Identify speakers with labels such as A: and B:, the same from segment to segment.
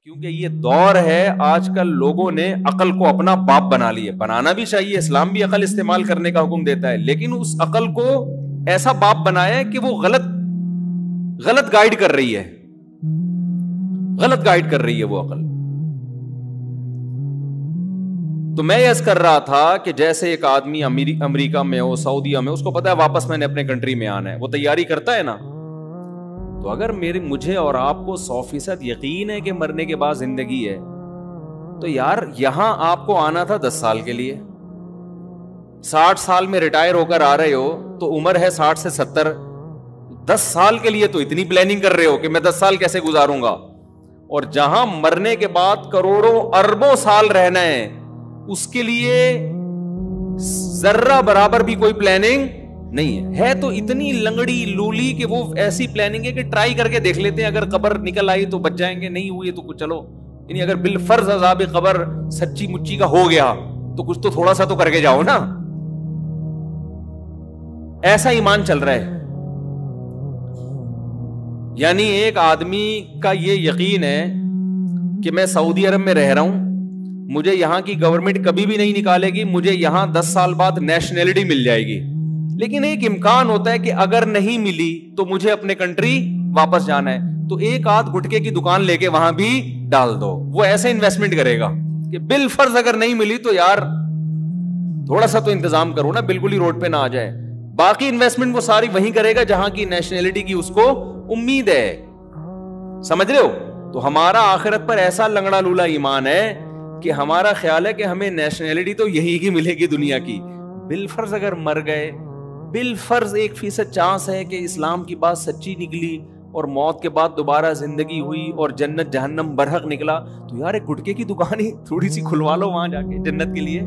A: کیونکہ یہ دور ہے آج کل لوگوں نے عقل کو اپنا باپ بنا لیا. بنانا بھی چاہیے, اسلام بھی عقل استعمال کرنے کا حکم دیتا ہے, لیکن اس عقل کو ایسا باپ بنایا ہے کہ وہ غلط گائیڈ کر رہی ہے, غلط گائیڈ کر رہی ہے وہ عقل. تو میں عرض کر رہا تھا کہ جیسے ایک آدمی امریکہ میں ہو, سعودیہ میں, اس کو پتا ہے واپس میں نے اپنے کنٹری میں آنا ہے, وہ تیاری کرتا ہے نا. تو اگر مجھے اور آپ کو 100% یقین ہے کہ مرنے کے بعد زندگی ہے, تو یار یہاں آپ کو آنا تھا 10 سال کے لیے. 60 سال میں ریٹائر ہو کر آ رہے ہو تو عمر ہے 60 سے 70. 10 سال کے لیے تو اتنی پلاننگ کر رہے ہو کہ میں 10 سال کیسے گزاروں گا, اور جہاں مرنے کے بعد کروڑوں اربوں سال رہنا ہے اس کے لیے ذرہ برابر بھی کوئی پلاننگ نہیں ہے. تو اتنی لنگڑی لولی کہ وہ ایسی پلاننگ ہے کہ ٹرائی کر کے دیکھ لیتے ہیں, اگر قبر نکل آئی تو بچ جائیں گے, نہیں ہوئی تو کچھ چلو, یعنی اگر بالفرض عذاب قبر سچی مچی کا ہو گیا تو کچھ تو تھوڑا سا تو کر کے جاؤ نا. ایسا ایمان چل رہا ہے. یعنی ایک آدمی کا یہ یقین ہے کہ میں سعودی عرب میں رہ رہا ہوں, مجھے یہاں کی گورنمنٹ کبھی بھی نہیں نکالے گی, مجھے یہاں 10 سال بعد نیشنلٹی مل جائے گی, لیکن ایک امکان ہوتا ہے کہ اگر نہیں ملی تو مجھے اپنے کنٹری واپس جانا ہے, تو ایک آدھ گٹکے کی دکان لے کے وہاں بھی ڈال دو. وہ ایسے انویسٹمنٹ کرے گا کہ بالفرض اگر نہیں ملی تو یار تھوڑا سا تو انتظام کرو نا, بالکل ہی روڈ پہ نہ آ جائے. باقی انویسٹمنٹ وہ ساری وہیں کرے گا جہاں کی نیشنلٹی کی اس کو امید ہے. سمجھ رہے ہو؟ تو ہمارا آخرت پر ایسا لنگڑا لولا ایمان ہے کہ ہمارا خیال ہے کہ ہمیں نیشنلٹی تو یہی کی ملے گی دنیا کی. بالفرض اگر مر گئے, بالفرض 1% چانس ہے کہ اسلام کی بات سچی نکلی اور موت کے بعد دوبارہ زندگی ہوئی اور جنت جہنم برحق نکلا, تو یار ایک گٹکے کی دکان ہی تھوڑی سی کھلوا لو وہاں جا کے جنت کے لیے.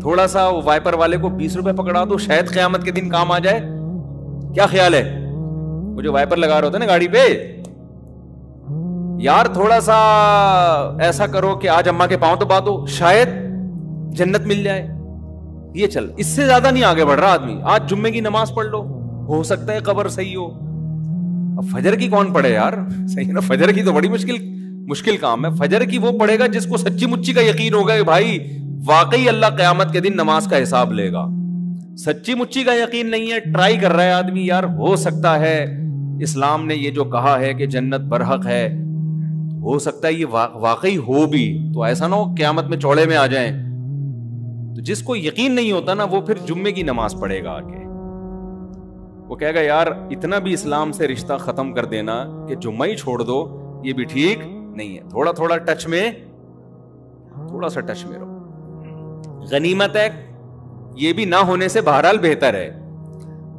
A: تھوڑا سا وائپر والے کو 20 روپے پکڑا دو, شاید قیامت کے دن کام آ جائے. کیا خیال ہے؟ وہ جو وائپر لگا رہا ہوتا ہے نا گاڑی پہ, یار تھوڑا سا ایسا کرو کہ آج اماں کے پاؤں تو بات ہو, شاید جنت مل جائے. یہ چل, اس سے زیادہ نہیں آگے بڑھ رہا آدمی. آج جمعے کی نماز پڑھ لو, ہو سکتا ہے قبر صحیح ہو. اب فجر کی کون پڑھے یار؟ صحیح نا, فجر کی تو بڑی مشکل کام ہے. فجر کی وہ پڑھے گا جس کو سچی مچی کا یقین ہوگا کہ بھائی واقعی اللہ قیامت کے دن نماز کا حساب لے گا. سچی مچی کا یقین نہیں ہے, ٹرائی کر رہا ہے آدمی, یار ہو سکتا ہے اسلام نے یہ جو کہا ہے کہ جنت برحق ہے, ہو سکتا ہے یہ واقعی ہو بھی, تو ایسا نہ ہو قیامت میں چوڑے میں آ جائیں. تو جس کو یقین نہیں ہوتا نا وہ پھر جمعے کی نماز پڑھے گا آگے, وہ کہے گا یار اتنا بھی اسلام سے رشتہ ختم کر دینا کہ جمعہ ہی چھوڑ دو, یہ بھی ٹھیک نہیں ہے. تھوڑا تھوڑا ٹچ میں رہو. غنیمت ہے, یہ بھی نہ ہونے سے بہرحال بہتر ہے.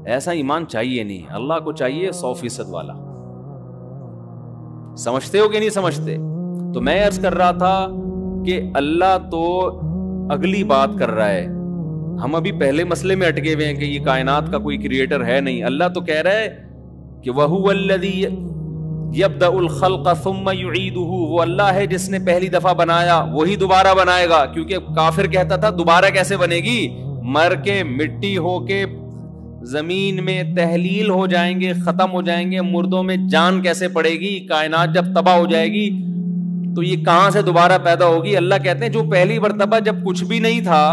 A: ایسا ایمان چاہیے نہیں, اللہ کو چاہیے 100% والا. سمجھتے ہو کہ نہیں سمجھتے؟ تو میں عرض کر رہا تھا کہ اللہ تو اگلی بات کر رہا ہے, ہم ابھی پہلے مسئلے میں اٹکے ہوئے ہیں کہ یہ کائنات کا کوئی کریٹر ہے نہیں. اللہ تو کہہ رہا ہے کہ وَهُوَ الَّذِي يَبْدَأُ الْخَلْقَ ثُمَّ يُعِيدُهُ, وہ اللہ ہے جس نے پہلی دفعہ بنایا وہی دوبارہ بنائے گا. کیونکہ کافر کہتا تھا دوبارہ کیسے بنے گی, مر کے مٹی ہو کے زمین میں تحلیل ہو جائیں گے, ختم ہو جائیں گے, مردوں میں جان کیسے پڑے گی, کائنات جب تباہ ہو جائے گی تو یہ کہاں سے دوبارہ پیدا ہوگی. اللہ کہتے ہیں جو پہلی مرتبہ جب کچھ بھی نہیں تھا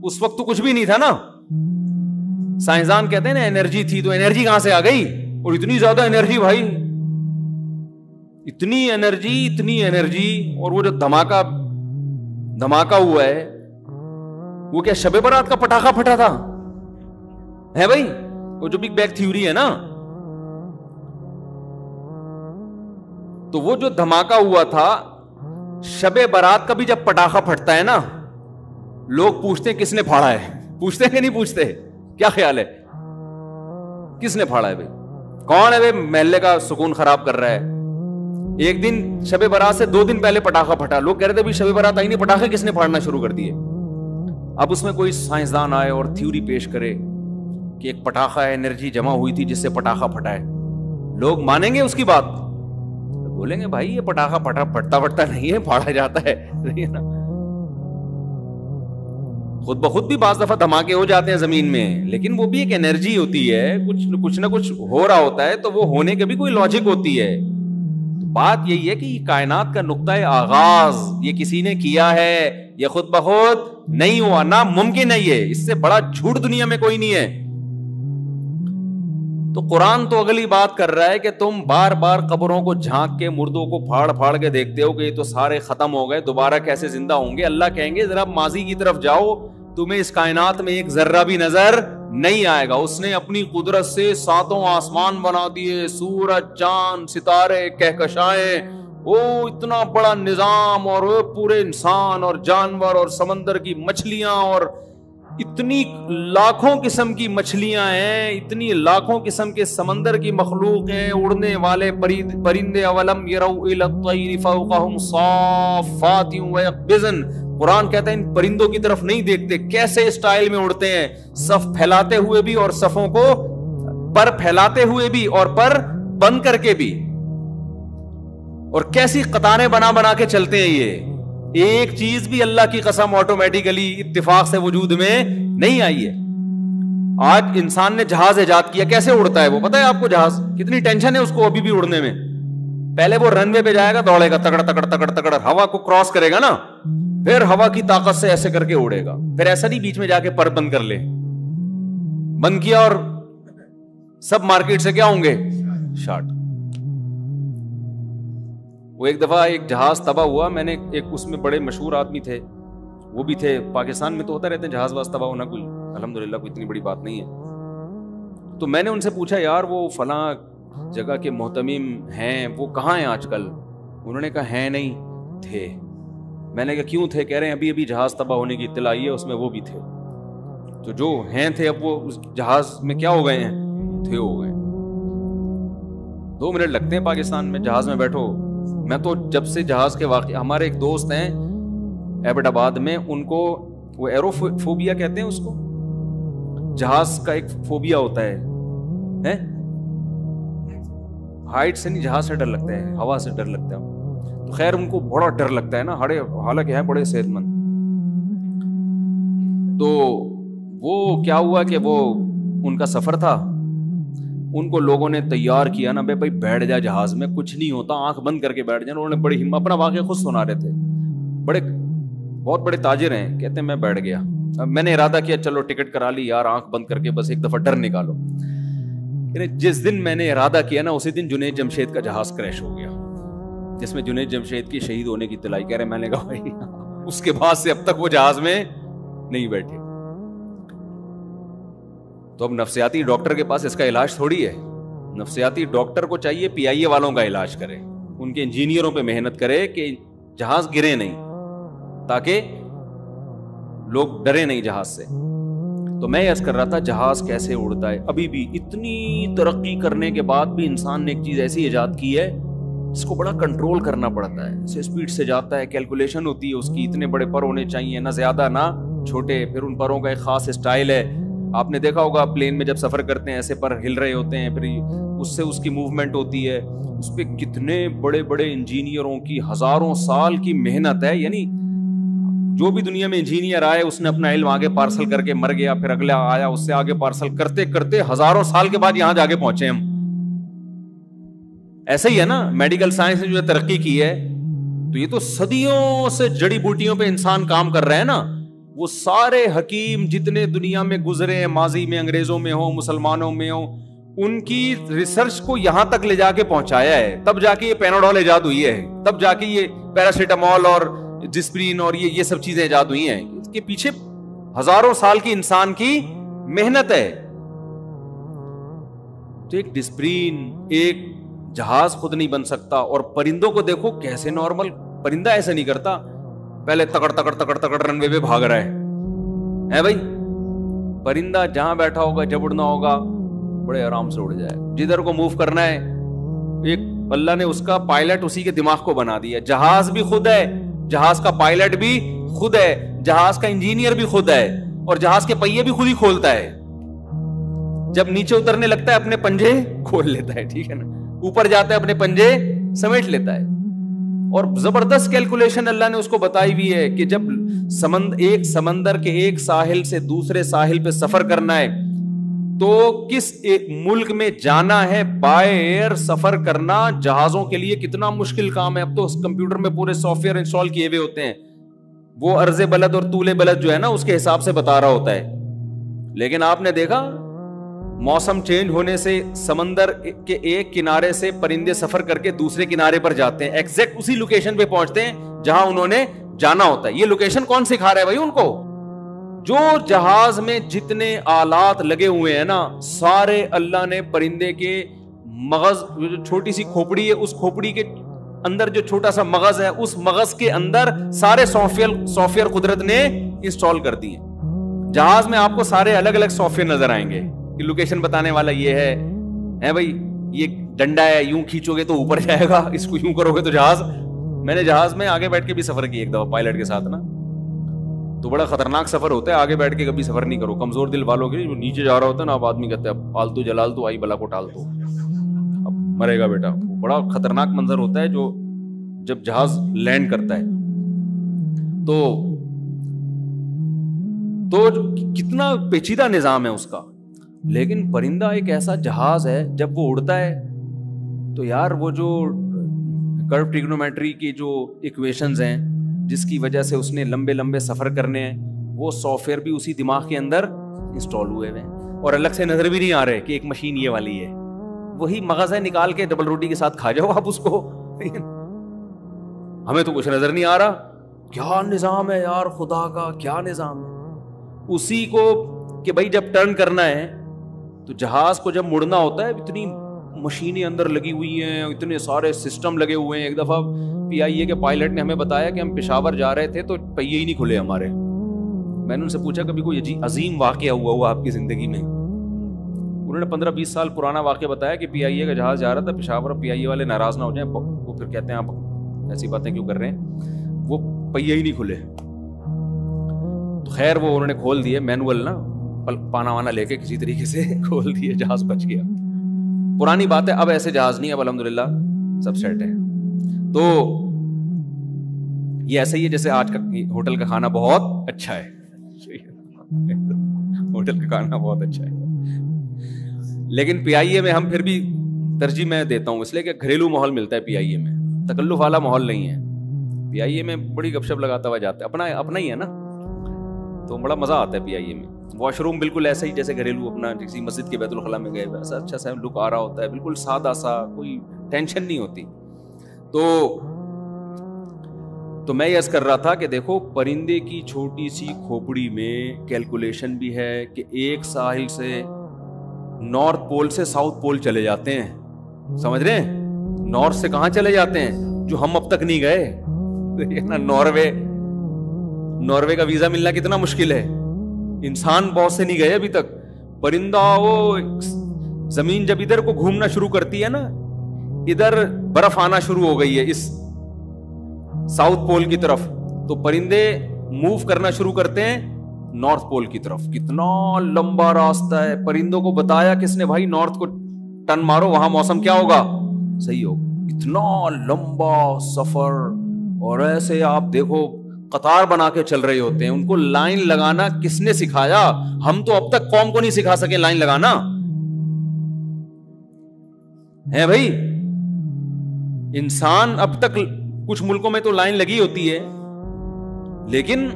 A: اس وقت تو کچھ بھی نہیں تھا نا. سائنسدان کہتے ہیں نا انرجی تھی, تو انرجی کہاں سے آ گئی, اور اتنی زیادہ انرجی بھائی, اتنی انرجی. اور وہ جو دھماکہ ہوا ہے وہ کیا شب برات کا پٹاخہ پھٹا تھا ہے بھائی, وہ جو بگ بینگ تھیوری ہے نا, تو وہ جو دھماکہ ہوا تھا شب برات کا بھی جب پٹاخہ پھٹتا ہے نا, لوگ پوچھتے ہیں کس نے پھاڑا ہے, پوچھتے ہیں کہ نہیں پوچھتے؟ کیا خیال ہے کس نے پھاڑا ہے بھائی, کون ہے بھائی محلے کا سکون خراب کر رہا ہے؟ ایک دن شب برات سے 2 دن پہلے پٹاخہ پھٹا, لوگ کہہ رہے تھے بھی شب برات آئی نہیں, پٹاخے کس نے پھاڑنا شروع کر دیے. اب اس میں کوئی سائنسدان آئے اور تھیوری پیش کرے کہ ایک پٹاخہ ہے, انرجی جمع ہوئی تھی جس سے پٹاخہ پھٹا ہے, لوگ مانیں گے اس کی بات؟ بولیں گے بھائی یہ پٹاخہ پھٹتا نہیں ہے, پھاڑا جاتا ہے نا. خود بخود بھی بعض دفعہ دھماکے ہو جاتے ہیں زمین میں, لیکن وہ بھی ایک انرجی ہوتی ہے, کچھ نہ کچھ ہو رہا ہوتا ہے, تو وہ ہونے کے بھی کوئی لاجک ہوتی ہے. بات یہی ہے کہ یہ کائنات کا نقطۂ آغاز یہ کسی نے کیا ہے، یہ خود بخود نہیں ہوا، ناممکن ہے، یہ اس سے بڑا جھوٹ دنیا میں کوئی نہیں ہے. تو قرآن تو اگلی بات کر رہا ہے کہ تم بار بار قبروں کو جھانک کے مردوں کو پھاڑ پھاڑ کے دیکھتے ہو کہ یہ تو سارے ختم ہو گئے، دوبارہ کیسے زندہ ہوں گے. اللہ کہیں گے ذرا ماضی کی طرف جاؤ، تمہیں اس کائنات میں ایک ذرہ بھی نظر نہیں آئے گا. اس نے اپنی قدرت سے 7 آسمان بنا دیے، سورج، چاند، ستارے، کہکشائیں، وہ اتنا بڑا نظام، اور وہ پورے انسان اور جانور اور سمندر کی مچھلیاں، اور اتنی لاکھوں قسم کی مچھلیاں ہیں، اتنی لاکھوں قسم کے سمندر کی مخلوق ہیں، اڑنے والے پرندے. اولم یروا الی الطیر فوقہم صافات ویقبضن. قرآن کہتا ہے ان پرندوں کی طرف نہیں دیکھتے، کیسے اسٹائل میں اڑتے ہیں، صف پھیلاتے ہوئے بھی اور صفوں کو پر پھیلاتے ہوئے بھی اور پر بند کر کے بھی، اور کیسی قطاریں بنا بنا کے چلتے ہیں. یہ ایک چیز بھی اللہ کی قسم آٹومیٹیکلی اتفاق سے وجود میں نہیں آئی ہے. آج انسان نے جہاز ایجاد کیا، کیسے اڑتا ہے وہ پتہ ہے آپ کو؟ جہاز کتنی ٹینشن ہے اس کو ابھی بھی اڑنے میں. پہلے وہ رن وے پہ جائے گا، دوڑے گا، تکڑ تکڑ تکڑ تکڑ، ہوا کو کراس کرے گا نا، پھر ہوا کی طاقت سے ایسے کر کے اڑے گا. پھر ایسا نہیں بیچ میں جا کے پر بند کر لے، بند کیا اور سب مارکیٹ سے کیا ہوں گے، شارٹ. وہ ایک دفعہ ایک جہاز تباہ ہوا، میں نے ایک اس میں بڑے مشہور آدمی تھے، وہ بھی تھے، پاکستان میں تو ہوتا رہتے ہیں جہاز واز تباہ ہونا، کوئی الحمدللہ کوئی اتنی بڑی بات نہیں ہے. تو میں نے ان سے پوچھا یار وہ فلاں جگہ کے محتمم ہیں وہ کہاں ہیں آج کل؟ انہوں نے کہا ہیں نہیں، تھے. میں نے کہا کیوں تھے؟ کہہ رہے ہیں ابھی ابھی جہاز تباہ ہونے کی اطلاع آئی ہے، اس میں وہ بھی تھے. تو جو ہیں تھے اب وہ اس جہاز میں کیا ہو گئے ہیں؟ تھے ہو گئے. 2 منٹ لگتے ہیں پاکستان میں جہاز میں بیٹھو. میں تو جب سے جہاز کے واقع، ہمارے ایک دوست ہیں ایبٹ آباد میں، ان کو وہ ایرو فوبیا کہتے ہیں اس کو، جہاز کا ایک فوبیا ہوتا ہے، ہائٹ سے نہیں، جہاز سے ڈر لگتا ہے، ہوا سے ڈر لگتا ہے. تو خیر ان کو بڑا ڈر لگتا ہے نا، حالانکہ ہے بڑے صحت مند. تو وہ کیا ہوا کہ وہ ان کا سفر تھا، ان کو لوگوں نے تیار کیا نا، بھائی بیٹھ جا جہاز میں، کچھ نہیں ہوتا، آنکھ بند کر کے بیٹھ جائیں. انہوں نے بڑی ہمت، اپنا واقعہ خود سنا رہے تھے، بہت بڑے تاجر ہیں، کہتے ہیں میں بیٹھ گیا. اب میں نے ارادہ کیا چلو ٹکٹ کرا لی یار، آنکھ بند کر کے بس ایک دفعہ ڈر نکالو. جس دن میں نے ارادہ کیا نا، اسی دن جنید جمشید کا جہاز کریش ہو گیا، جس میں جنید جمشید کی شہید ہونے کی اطلاع. کہہ رہے میں نے کہا بھائی اس کے بعد سے اب تک وہ جہاز میں نہیں بیٹھے. تو اب نفسیاتی ڈاکٹر کے پاس اس کا علاج تھوڑی ہے. نفسیاتی ڈاکٹر کو چاہیے PIA والوں کا علاج کرے، ان کے انجینئروں پہ محنت کرے کہ جہاز گرے نہیں، تاکہ لوگ ڈرے نہیں جہاز سے. تو میں عرض کر رہا تھا جہاز کیسے اڑتا ہے. ابھی بھی اتنی ترقی کرنے کے بعد بھی انسان نے ایک چیز ایسی ایجاد کی ہے اس کو بڑا کنٹرول کرنا پڑتا ہے. اسے اسپیڈ سے جاتا ہے، کیلکولیشن ہوتی ہے اس کی، اتنے بڑے پر ہونے چاہیے، نہ زیادہ نہ چھوٹے. پھر ان پروں کا ایک خاص اسٹائل ہے. آپ نے دیکھا ہوگا پلین میں جب سفر کرتے ہیں ایسے پر ہل رہے ہوتے ہیں، پھر اس سے اس کی موومنٹ ہوتی ہے. اس پہ کتنے بڑے بڑے انجینئروں کی ہزاروں سال کی محنت ہے. یعنی جو بھی دنیا میں انجینئر آئے اس نے اپنا علم آگے پارسل کر کے مر گیا، پھر اگلا آیا اس سے آگے پارسل کرتے کرتے ہزاروں سال کے بعد یہاں جا کے پہنچے ہم. ایسا ہی ہے نا، میڈیکل سائنس نے جو ترقی کی ہے، تو یہ تو صدیوں سے جڑی بوٹیوں پہ انسان کام کر رہا ہے نا. وہ سارے حکیم جتنے دنیا میں گزرے ہیں، ماضی میں انگریزوں میں ہوں، مسلمانوں میں ہوں، ان کی ریسرچ کو یہاں تک لے جا کے پہنچایا ہے. تب جا کے یہ پیناڈول ایجاد ہوئی ہے، تب جا کے یہ پیراسیٹامول اور ڈسپرین اور یہ سب چیزیں ایجاد ہوئی ہیں. اس کے پیچھے ہزاروں سال کی انسان کی محنت ہے. تو ایک ڈسپرین، ایک جہاز خود نہیں بن سکتا. اور پرندوں کو دیکھو کیسے نارمل، پرندہ ایسا نہیں کرتا، پہلے تکڑ تکڑ تکڑ تکڑ رن وے پہ بھاگ رہا ہے بھائی. پرندہ جہاں بیٹھا ہوگا، جب اڑنا ہوگا بڑے آرام سے اڑ جائے. جدھر کو موو کرنا ہے، ایک اللہ نے اس کا پائلٹ اسی کے دماغ کو بنا دیا. جہاز بھی خود ہے، جہاز کا پائلٹ بھی خود ہے، جہاز کا انجینئر بھی خود ہے، اور جہاز کے پہیے بھی خود ہی کھولتا ہے. جب نیچے اترنے لگتا ہے اپنے پنجے کھول لیتا ہے، ٹھیک ہے نا، اوپر جاتا ہے اپنے پنجے سمیٹ لیتا ہے. اور زبردست کیلکولیشن اللہ نے اس کو بتائی ہوئی ہے کہ جب ایک سمندر کے ایک ساحل سے دوسرے ساحل پہ سفر کرنا ہے تو کس ایک ملک میں جانا ہے بائی ایئر سفر کرنا جہازوں کے لیے کتنا مشکل کام ہے. اب تو کمپیوٹر میں پورے سافٹ ویئر انسٹال کیے ہوئے ہوتے ہیں, وہ عرض بلد اور طول بلد جو ہے نا اس کے حساب سے بتا رہا ہوتا ہے. لیکن آپ نے دیکھا موسم چینج ہونے سے سمندر کے ایک کنارے سے پرندے سفر کر کے دوسرے کنارے پر جاتے ہیں, ایگزیکٹ اسی لوکیشن پہ پہنچتے ہیں جہاں انہوں نے جانا ہوتا ہے. یہ لوکیشن کون سکھا رہا ہے بھائی ان کو؟ جو جہاز میں جتنے آلات لگے ہوئے ہیں نا, سارے اللہ نے پرندے کے مغز, جو چھوٹی سی کھوپڑی ہے اس کھوپڑی کے اندر جو چھوٹا سا مغز ہے, اس مغز کے اندر سارے سافٹ ویئر قدرت نے انسٹال کر دیے. جہاز میں آپ کو سارے الگ الگ سافٹ ویئر نظر آئیں گے کہ لوکیشن بتانے والا یہ ہے بھائی, یہ ڈنڈا ہے, یوں کھینچو گے تو اوپر جائے گا, اس کو یوں کرو گے تو جہاز. میں نے جہاز میں آگے بیٹھ کے بھی سفر کیا ایک دفعہ پائلٹ کے ساتھ نا, تو بڑا خطرناک سفر ہوتا ہے. آگے بیٹھ کے کبھی سفر نہیں کرو, کمزور دل والوں کے. جو نیچے جا رہا ہوتا ہے نا, اب آدمی کہتے ہیں پالتو جلال تو آئی بلا کو ٹال تو, اب مرے گا بیٹا. بڑا خطرناک منظر ہوتا ہے جو جب جہاز لینڈ کرتا ہے. تو کتنا پیچیدہ نظام ہے اس کا. لیکن پرندہ ایک ایسا جہاز ہے, جب وہ اڑتا ہے تو یار وہ جو کرو ٹریگنومیٹری کی جو ایکویشنز ہیں جس کی وجہ سے اس نے لمبے لمبے سفر کرنے ہیں, وہ سافٹ ویئر بھی اسی دماغ کے اندر انسٹال ہوئے ہیں, اور الگ سے نظر بھی نہیں آ رہے کہ ایک مشین یہ والی ہے. وہی مغز ہے, نکال کے ڈبل روٹی کے ساتھ کھا جاؤ آپ اس کو. ہمیں تو کچھ نظر نہیں آ رہا. کیا نظام ہے یار خدا کا, کیا نظام ہے. اسی کو کہ بھائی جب ٹرن کرنا ہے تو جہاز کو جب مڑنا ہوتا ہے, اتنی مشینیں اندر لگی ہوئی ہیں, اتنے سارے سسٹم لگے ہوئے ہیں. ایک دفعہ PIA کے پائلٹ نے ہمیں بتایا کہ ہم پشاور جا رہے تھے تو پہیے ہی نہیں کھلے ہمارے. میں نے ان سے پوچھا کبھی کوئی عظیم واقعہ ہوا آپ کی زندگی میں؟ انہوں نے 15-20 سال پرانا واقعہ بتایا کہ PIA کا جہاز جا رہا تھا پشاور, اور PIA والے ناراض نہ ہو جائیں, وہ پھر کہتے ہیں آپ ایسی باتیں کیوں کر رہے ہیں, وہ پہیے ہی نہیں کھلے. تو خیر وہ انہوں نے کھول دیے, مینول نا پانا وانا لے کے کسی طریقے سے کھول دیے, جہاز بچ گیا. پرانی بات ہے, اب ایسے جہاز نہیں, اب الحمدللہ سب سیٹ ہے. تو یہ ایسا ہی ہے جیسے آج کا ہوٹل کا کھانا بہت اچھا ہے, ہوٹل کا کھانا بہت اچھا ہے, لیکن PIA میں ہم پھر بھی ترجیح میں دیتا ہوں اس لیے کہ گھریلو ماحول ملتا ہے PIA میں, تکلف والا ماحول نہیں ہے. PIA میں بڑی گپ شپ لگاتا ہوا جاتا ہے, اپنا ہی ہے نا, تو بڑا مزہ آتا ہے PIA میں. واش روم بالکل ایسا ہی جیسے گھریلو اپنا کسی مسجد کے بیت الخلاء میں گئے, ایسا اچھا سا لک آ رہا ہوتا ہے, بالکل سادہ سا, کوئی ٹینشن نہیں ہوتی. تو میں یہ عرض کر رہا تھا کہ دیکھو پرندے کی چھوٹی سی کھوپڑی میں کیلکولیشن بھی ہے کہ ایک ساحل سے نارتھ پول سے ساؤتھ پول چلے جاتے ہیں, سمجھ رہے ہیں, نارتھ سے کہاں چلے جاتے ہیں جو ہم اب تک نہیں گئے. ناروے کا ویزا ملنا کتنا مشکل ہے, انسان بہت سے نہیں گئے ابھی تک. پرندہ وہ زمین جب ادھر کو گھومنا شروع کرتی ہے نا, ادھر برف آنا شروع ہو گئی ہے اس ساؤتھ پول کی طرف, تو پرندے موو کرنا شروع کرتے ہیں نارتھ پول کی طرف. کتنا لمبا راستہ ہے, پرندوں کو بتایا کس نے بھائی نارتھ کو ٹرن مارو, وہاں موسم کیا ہوگا, صحیح ہو. اتنا لمبا سفر, اور ایسے آپ دیکھو قطار بنا کے چل رہے ہوتے ہیں. ان کو لائن لگانا کس نے سکھایا؟ ہم تو اب تک قوم کو نہیں سکھا سکے لائن لگانا ہے بھائی. انسان اب تک کچھ ملکوں میں تو لائن لگی ہوتی ہے, لیکن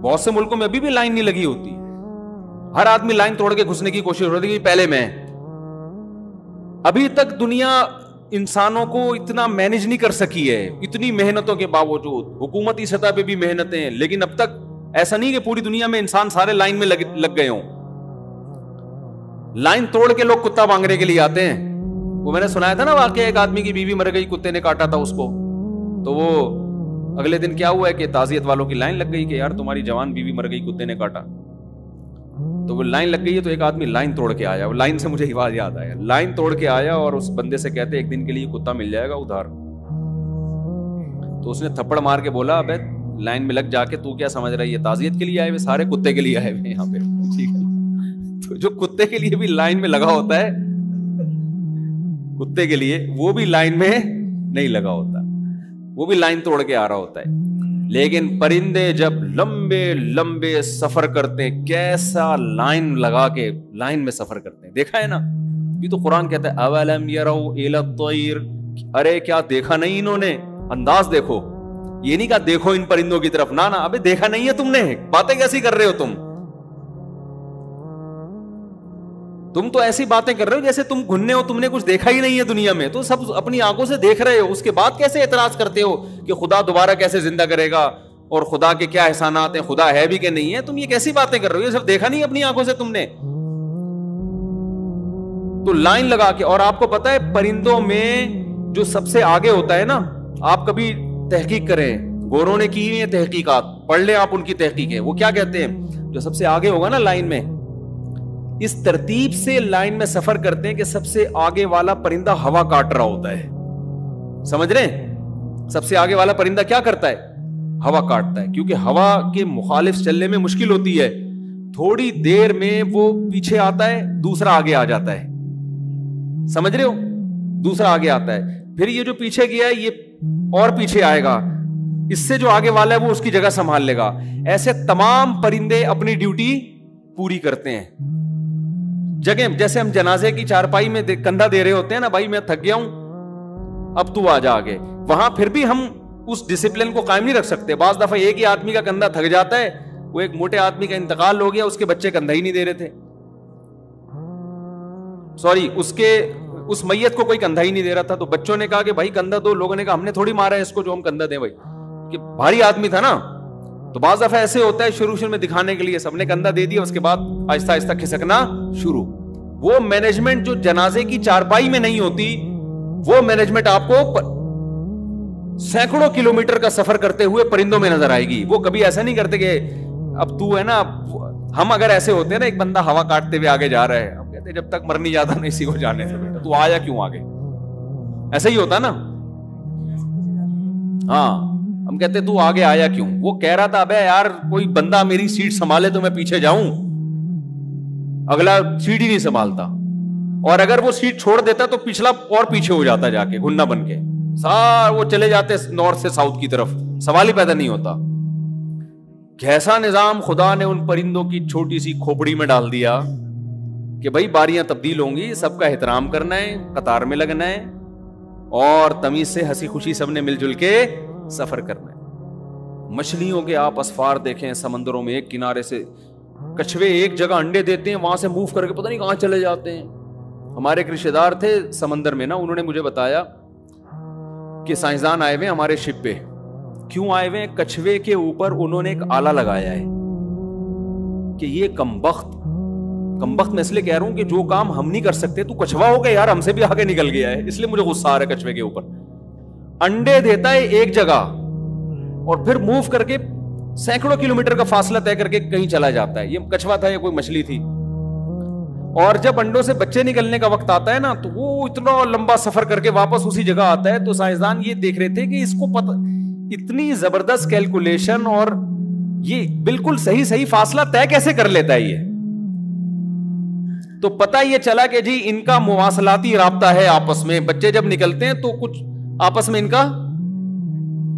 A: بہت سے ملکوں میں ابھی بھی لائن نہیں لگی ہوتی. ہر آدمی لائن توڑ کے گھسنے کی کوشش ہوتی ہے کہ پہلے میں. ابھی تک دنیا انسانوں کو اتنا مینج نہیں کر سکی ہے, اتنی محنتوں کے باوجود. حکومتی سطح پہ بھی محنتیں ہیں, لیکن اب تک ایسا نہیں کہ پوری دنیا میں انسان سارے لائن میں لگ گئے ہوں. لائن توڑ کے لوگ کتا مانگنے کے لیے آتے ہیں. وہ میں نے سنایا تھا نا واقعہ, ایک آدمی کی بیوی مر گئی, کتے نے کاٹا تھا اس کو, تو وہ اگلے دن کیا ہوا ہے کہ تعزیت والوں کی لائن لگ گئی کہ یار تمہاری جوان بیوی مر گئی, کتے نے کاٹا. تو وہ لائن لگ گئی ہے, تو ایک آدمی لائن توڑ کے آیا. وہ لائن سے مجھے بات یاد آیا, لائن توڑ کے آیا اور اس بندے سے کہتے ایک دن کے لیے کتا مل جائے گا ادھار. تو اس نے تھپڑ مار کے بولا ابے لائن میں لگ جا کے, تو کیا سمجھ رہا ہے یہ تعزیت کے لیے آئے ہوئے, سارے کتے کے لیے آئے ہوئے یہاں پہ, ٹھیک ہے. تو جو کتے کے لیے بھی لائن میں لگا ہوتا ہے, کتے کے لیے وہ بھی لائن میں نہیں لگا ہوتا, وہ بھی لائن توڑ کے آ رہا ہوتا ہے. لیکن پرندے جب لمبے لمبے سفر کرتے ہیں, کیسا لائن لگا کے لائن میں سفر کرتے ہیں, دیکھا ہے نا. یہ تو قرآن کہتا ہے اولم یروا الی الطیر, ارے کیا دیکھا نہیں انہوں نے, انداز دیکھو. یہ نہیں کہا دیکھو ان پرندوں کی طرف, نہ ابے دیکھا نہیں ہے تم نے, باتیں کیسی کر رہے ہو تم تو ایسی باتیں کر رہے ہو جیسے تم گھننے ہو, تم نے کچھ دیکھا ہی نہیں ہے دنیا میں, تو سب اپنی آنکھوں سے دیکھ رہے ہو, اس کے بعد کیسے اعتراض کرتے ہو کہ خدا دوبارہ کیسے زندہ کرے گا اور خدا کے کیا احسانات ہیں, خدا ہے بھی کہ نہیں ہے. تم یہ کیسی باتیں کر رہے ہو, یہ سب دیکھا نہیں اپنی آنکھوں سے تم نے. تو لائن لگا کے, اور آپ کو پتا ہے پرندوں میں جو سب سے آگے ہوتا ہے نا, آپ کبھی تحقیق کریں, گوروں نے کی ہیں تحقیقات, پڑھ لیں آپ ان کی تحقیقیں, وہ کیا کہتے ہیں, جو سب سے آگے ہوگا نا لائن میں, اس ترتیب سے لائن میں سفر کرتے ہیں کہ سب سے آگے والا پرندہ ہوا کاٹ رہا ہوتا ہے. سمجھ رہے ہیں, سب سے آگے والا پرندہ کیا کرتا ہے, ہوا کاٹتا ہے, کیونکہ ہوا کے مخالف چلنے میں مشکل ہوتی ہے, تھوڑی دیر میں وہ پیچھے آتا ہے, دوسرا آگے آ جاتا ہے. سمجھ رہے ہو, دوسرا آگے آتا ہے, پھر یہ جو پیچھے گیا ہے یہ اور پیچھے آئے گا, اس سے جو آگے والا ہے وہ اس کی جگہ سنبھال لے گا. ایسے تمام پرندے اپنی ڈیوٹی پوری کرتے ہیں. جگہ جیسے ہم جنازے کی چارپائی میں کندھا دے رہے ہوتے ہیں نا, بھائی میں تھک گیا ہوں اب تو آ جا آگے, وہاں پھر بھی ہم اس ڈسپلن کو قائم نہیں رکھ سکتے. بعض دفعہ ایک ہی آدمی کا کندھا تھک جاتا ہے, وہ ایک موٹے آدمی کا انتقال ہو گیا, اس کے بچے کندھا ہی نہیں دے رہے تھے, سوری اس میت کو کوئی کندھا ہی نہیں دے رہا تھا, تو بچوں نے کہا کہ بھائی کندھا دو. لوگوں نے کہا ہم نے تھوڑی مارا ہے اس کو جو ہم کندھا دیں, بھائی کہ بھاری آدمی تھا نا. تو بعض دفعہ ایسے ہوتا ہے شروع میں دکھانے کے لیے سب نے کندھا دے دیا, اس کے بعد آہستہ آہستہ کھسکنا شروع. وہ مینجمنٹ جو جنازے کی چارپائی میں نہیں ہوتی, وہ مینجمنٹ آپ کو سینکڑوں کلومیٹر کا سفر کرتے ہوئے پرندوں میں نظر آئے گی. وہ کبھی ایسا نہیں کرتے کہ اب تو ہے نا, ہم اگر ایسے ہوتے ہیں نا, ایک بندہ ہوا کاٹتے ہوئے آگے جا رہا ہے, ہم کہتے ہیں جب تک مر نہیں جاتا نہیں اسی کو جانے سے, بیٹا تو آیا کیوں آگے, ایسا ہی ہوتا نا. ہاں ہم کہتے تو آگے آیا کیوں, وہ کہہ رہا تھا ابے یار کوئی بندہ میری سیٹ سنبھالے تو میں پیچھے جاؤں, اگلا سیٹ ہی نہیں سنبھالتا, اور اگر وہ سیٹ چھوڑ دیتا تو پچھلا اور پیچھے ہو جاتا جا کے گھننا بن کے, وہ چلے جاتے نارتھ سے ساؤتھ کی طرف, سوال ہی پیدا نہیں ہوتا. کیسا نظام خدا نے ان پرندوں کی چھوٹی سی کھوپڑی میں ڈال دیا کہ بھائی باریاں تبدیل ہوں گی, سب کا احترام کرنا ہے, قطار میں لگنا ہے, اور تمیز سے ہنسی خوشی سب نے مل جل کے سفر کرنا ہے. مچھلیوں کے آپ اسفار دیکھیں سمندروں میں, ایک کنارے سے کچھوے ایک جگہ انڈے دیتے ہیں, وہاں سے موو کر کے پتہ نہیں کہاں چلے جاتے ہیں. ہمارے ایک رشتے دار تھے سمندر میں نا, انہوں نے مجھے بتایا کہ سائنسدان آئے ہوئے ہمارے شپ پہ. کیوں آئے ہوئے, کچھوے کے اوپر انہوں نے ایک آلہ لگایا ہے کہ یہ کمبخت میں اس لیے کہہ رہا ہوں کہ جو کام ہم نہیں کر سکتے, تو کچھوا ہو گیا یار, ہم سے بھی آگے نکل گیا ہے, اس لیے مجھے غصہ آ رہا ہے کچھوے کے اوپر. انڈے دیتا ہے ایک جگہ اور پھر موو کر کے سینکڑوں کلومیٹر کا فاصلہ طے کر کے کہیں چلا جاتا ہے. یہ کچھوا تھا یا کوئی مچھلی تھی, اور جب انڈوں سے بچے نکلنے کا وقت آتا ہے نا, تو وہ اتنا لمبا سفر کر کے واپس اسی جگہ آتا ہے. تو سائنسدان یہ دیکھ رہے تھے کہ اس کو پتہ, اتنی زبردست کیلکولیشن اور یہ بالکل صحیح فاصلہ طے کیسے کر لیتا ہے یہ. تو پتہ یہ چلا کہ جی ان کا مواصلاتی رابطہ ہے آپس میں, بچے جب نکلتے ہیں تو کچھ آپس میں ان کا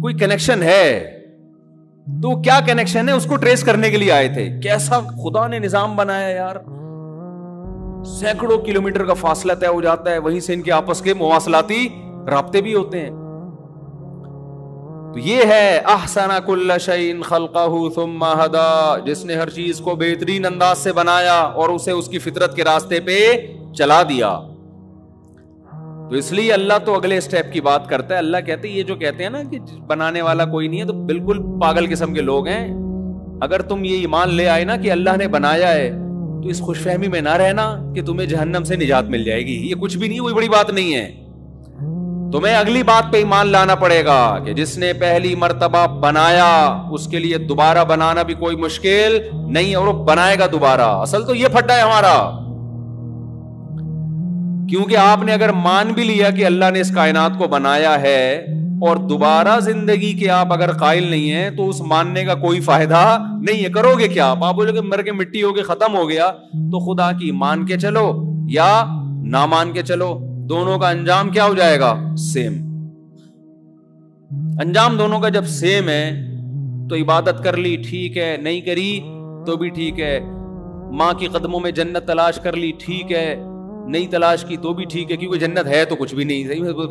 A: کوئی کنیکشن ہے. تو کیا کنیکشن ہے اس کو ٹریس کرنے کے لیے آئے تھے. کیسا خدا نے نظام بنایا یار, سینکڑوں کلومیٹر کا فاصلہ طے ہو جاتا ہے, وہیں سے ان کے آپس کے مواصلاتی رابطے بھی ہوتے ہیں. تو یہ ہے احسن کل شیء خلقہ ثم ہدی, جس نے ہر چیز کو بہترین انداز سے بنایا اور اسے اس کی فطرت کے راستے پہ چلا دیا. تو اس لیے اللہ تو اگلے سٹیپ کی بات کرتا ہے. اللہ کہتے ہیں یہ جو کہتے ہیں نا کہ بنانے والا کوئی نہیں ہے, تو بالکل پاگل قسم کے لوگ ہیں. اگر تم یہ ایمان لے آئے نا کہ اللہ نے بنایا ہے, تو اس خوش فہمی میں نہ رہنا کہ تمہیں جہنم سے نجات مل جائے گی. یہ کچھ بھی نہیں, کوئی بڑی بات نہیں ہے. تمہیں اگلی بات پہ ایمان لانا پڑے گا کہ جس نے پہلی مرتبہ بنایا اس کے لیے دوبارہ بنانا بھی کوئی مشکل نہیں, اور وہ بنائے گا دوبارہ. اصل تو یہ پھٹا ہے ہمارا, کیونکہ آپ نے اگر مان بھی لیا کہ اللہ نے اس کائنات کو بنایا ہے اور دوبارہ زندگی کے آپ اگر قائل نہیں ہیں, تو اس ماننے کا کوئی فائدہ نہیں ہے. کرو گے کیا آپ بولو گے مر کے مٹی ہو کے ختم ہو گیا. تو خدا کی مان کے چلو یا نہ مان کے چلو, دونوں کا انجام کیا ہو جائے گا, سیم. انجام دونوں کا جب سیم ہے تو عبادت کر لی ٹھیک ہے، نہیں کری تو بھی ٹھیک ہے، ماں کے قدموں میں جنت تلاش کر لی ٹھیک ہے، نہیں تلاش کی تو بھی ٹھیک ہے، کیونکہ جنت ہے تو کچھ بھی نہیں.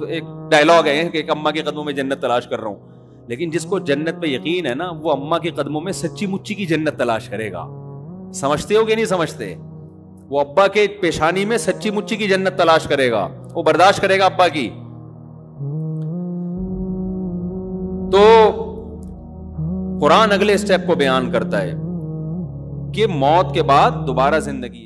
A: ایک ڈائلاگ ہے کہ اماں کے قدموں میں جنت تلاش کر رہا ہوں، لیکن جس کو جنت پہ یقین ہے نا وہ اماں کے قدموں میں سچی مچی کی جنت تلاش کرے گا. سمجھتے ہو کہ نہیں سمجھتے؟ وہ ابا کے پیشانی میں سچی مچی کی جنت تلاش کرے گا، وہ برداشت کرے گا ابا کی. تو قرآن اگلے اسٹیپ کو بیان کرتا ہے کہ موت کے بعد دوبارہ زندگی.